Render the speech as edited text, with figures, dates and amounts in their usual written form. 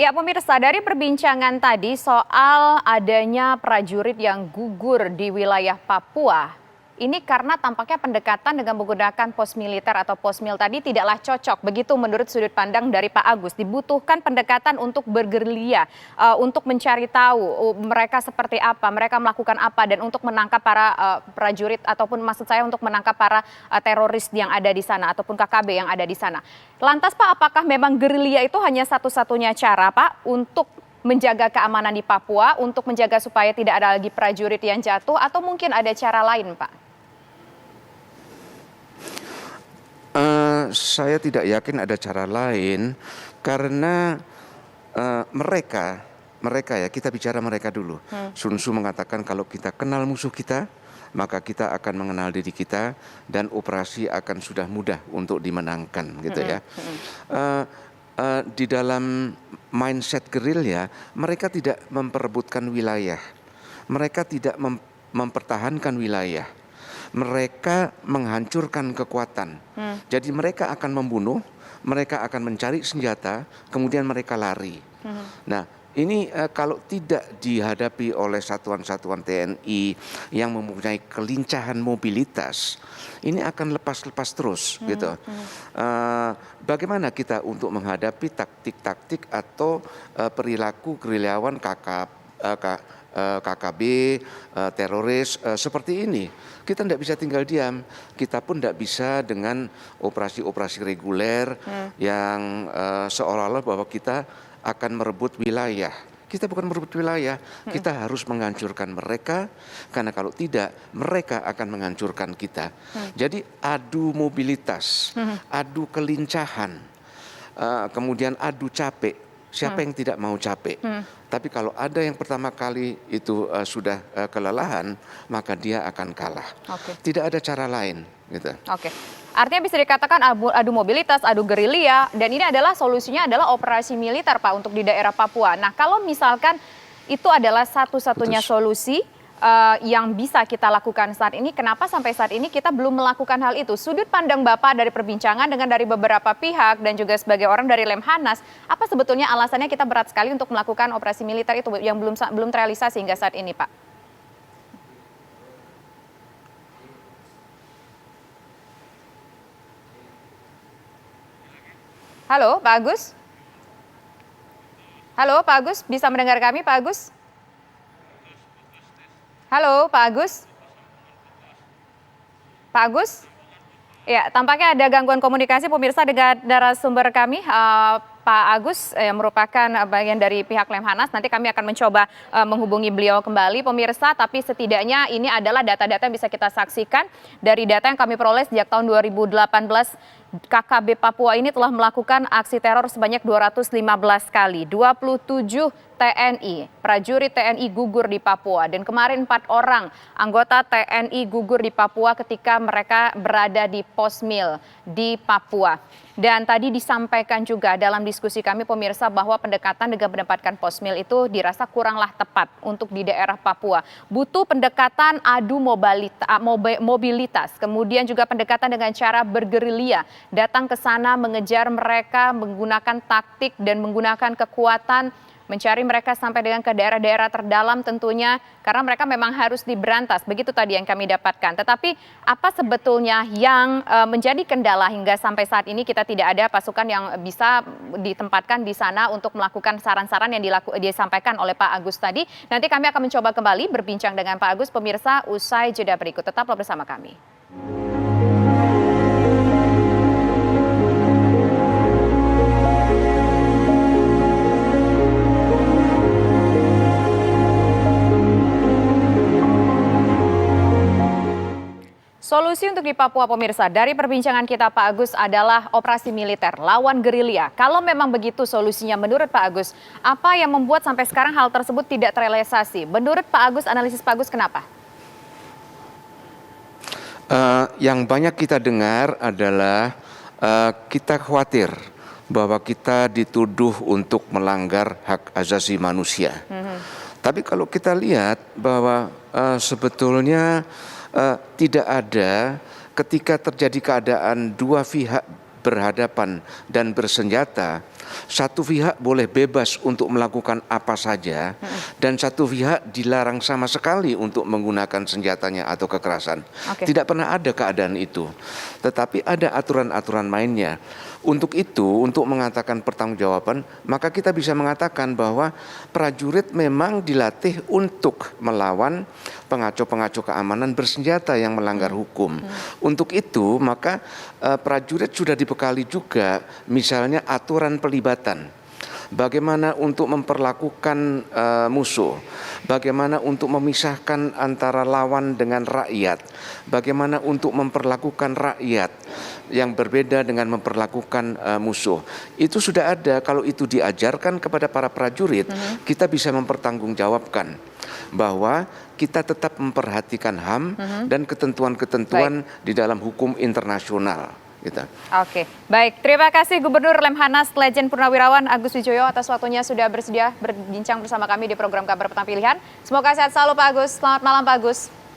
Ya, pemirsa, dari perbincangan tadi soal adanya prajurit yang gugur di wilayah Papua, ini karena tampaknya pendekatan dengan menggunakan pos militer atau posmil tadi tidaklah cocok. Begitu menurut sudut pandang dari Pak Agus. Dibutuhkan pendekatan untuk bergerilya, untuk mencari tahu mereka seperti apa, mereka melakukan apa, dan untuk menangkap para prajurit ataupun maksud saya untuk menangkap para teroris yang ada di sana ataupun KKB yang ada di sana. Lantas Pak, apakah memang gerilya itu hanya satu-satunya cara Pak untuk menjaga keamanan di Papua, untuk menjaga supaya tidak ada lagi prajurit yang jatuh, atau mungkin ada cara lain Pak? Saya tidak yakin ada cara lain karena mereka ya, kita bicara mereka dulu. Sun Tzu mengatakan kalau kita kenal musuh kita, maka kita akan mengenal diri kita dan operasi akan sudah mudah untuk dimenangkan, gitu ya. Di dalam mindset gerilya, mereka tidak memperebutkan wilayah, mereka tidak mempertahankan wilayah, mereka menghancurkan kekuatan. Jadi mereka akan membunuh, mereka akan mencari senjata, kemudian mereka lari. Nah, ini kalau tidak dihadapi oleh satuan-satuan TNI yang mempunyai kelincahan mobilitas, ini akan lepas-lepas terus, gitu. Bagaimana kita untuk menghadapi taktik-taktik atau perilaku gerilyawan KKB, teroris seperti ini? Kita tidak bisa tinggal diam. Kita pun tidak bisa dengan operasi-operasi reguler yang seolah-olah bahwa kita akan merebut wilayah. Kita bukan merebut wilayah, kita harus menghancurkan mereka, karena kalau tidak, mereka akan menghancurkan kita. Jadi adu mobilitas, adu kelincahan, kemudian adu capek. Siapa yang tidak mau capek? Tapi kalau ada yang pertama kali itu sudah kelelahan, maka dia akan kalah. Tidak ada cara lain, gitu. Artinya bisa dikatakan adu mobilitas, adu gerilya, dan ini adalah solusinya adalah operasi militer Pak untuk di daerah Papua. Nah, kalau misalkan itu adalah satu-satunya solusi yang bisa kita lakukan saat ini, kenapa sampai saat ini kita belum melakukan hal itu? Sudut pandang Bapak dari perbincangan dengan dari beberapa pihak dan juga sebagai orang dari Lemhanas, apa sebetulnya alasannya kita berat sekali untuk melakukan operasi militer itu yang belum terrealisasi hingga saat ini, Pak? Halo, Pak Agus? Halo, Pak Agus, bisa mendengar kami, Pak Agus? Halo, Pak Agus? Pak Agus? Ya, tampaknya ada gangguan komunikasi pemirsa dengan narasumber kami, Pak Agus, yang merupakan bagian dari pihak Lemhanas. Nanti kami akan mencoba menghubungi beliau kembali, pemirsa. Tapi setidaknya ini adalah data-data yang bisa kita saksikan dari data yang kami peroleh sejak tahun 2018. KKB Papua ini telah melakukan aksi teror sebanyak 215 kali. 27 TNI, prajurit TNI gugur di Papua. Dan kemarin 4 orang anggota TNI gugur di Papua ketika mereka berada di posmil di Papua. Dan tadi disampaikan juga dalam diskusi kami pemirsa bahwa pendekatan dengan menempatkan posmil itu dirasa kuranglah tepat untuk di daerah Papua. Butuh pendekatan adu mobilitas, kemudian juga pendekatan dengan cara bergerilya, datang ke sana mengejar mereka menggunakan taktik dan menggunakan kekuatan, mencari mereka sampai dengan ke daerah-daerah terdalam tentunya, karena mereka memang harus diberantas. Begitu tadi yang kami dapatkan. Tetapi apa sebetulnya yang menjadi kendala hingga sampai saat ini kita tidak ada pasukan yang bisa ditempatkan di sana untuk melakukan saran-saran yang disampaikan oleh Pak Agus tadi. Nanti kami akan mencoba kembali berbincang dengan Pak Agus, pemirsa, usai jeda berikut. Tetaplah bersama kami. Solusi untuk di Papua pemirsa, dari perbincangan kita Pak Agus adalah operasi militer, lawan gerilya. Kalau memang begitu solusinya menurut Pak Agus, apa yang membuat sampai sekarang hal tersebut tidak terrealisasi? Menurut Pak Agus, analisis Pak Agus kenapa? Yang banyak kita dengar adalah kita khawatir bahwa kita dituduh untuk melanggar hak asasi manusia. Tapi kalau kita lihat bahwa sebetulnya tidak ada ketika terjadi keadaan dua pihak berhadapan dan bersenjata, Satu pihak boleh bebas untuk melakukan apa saja, dan satu pihak dilarang sama sekali untuk menggunakan senjatanya atau kekerasan. Oke. Tidak pernah ada keadaan itu. Tetapi ada aturan-aturan mainnya. Untuk itu, untuk mengatakan pertanggungjawaban, maka kita bisa mengatakan bahwa prajurit memang dilatih untuk melawan pengacau-pengacau keamanan bersenjata yang melanggar hukum. Untuk itu, maka prajurit sudah dibekali juga misalnya aturan pelibatan. Bagaimana untuk memperlakukan musuh, bagaimana untuk memisahkan antara lawan dengan rakyat, bagaimana untuk memperlakukan rakyat yang berbeda dengan memperlakukan musuh. Itu sudah ada. Kalau itu diajarkan kepada para prajurit, kita bisa mempertanggungjawabkan bahwa kita tetap memperhatikan HAM dan ketentuan-ketentuan di dalam hukum internasional. Gitu. Oke, baik. Terima kasih Gubernur Lemhanas Legend Purnawirawan Agus Wijoyo atas waktunya sudah bersedia berbincang bersama kami di program Kabar Petang Pilihan. Semoga sehat selalu Pak Agus. Selamat malam Pak Agus.